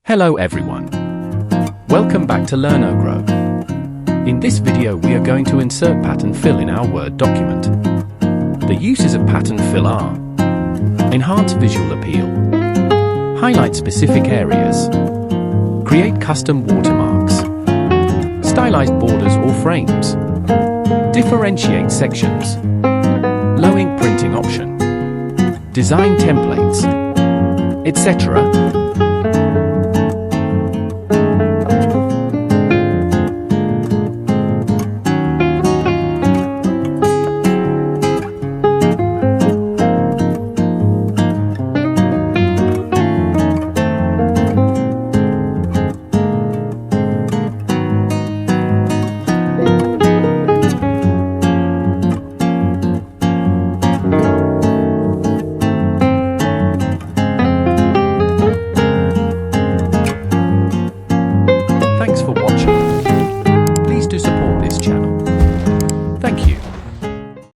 Hello everyone. Welcome back to Learn or Grow. In this video we are going to insert pattern fill in our Word document. The uses of pattern fill are: enhance visual appeal, highlight specific areas, create custom watermarks, stylized borders or frames, differentiate sections, low ink printing option, design templates, etc.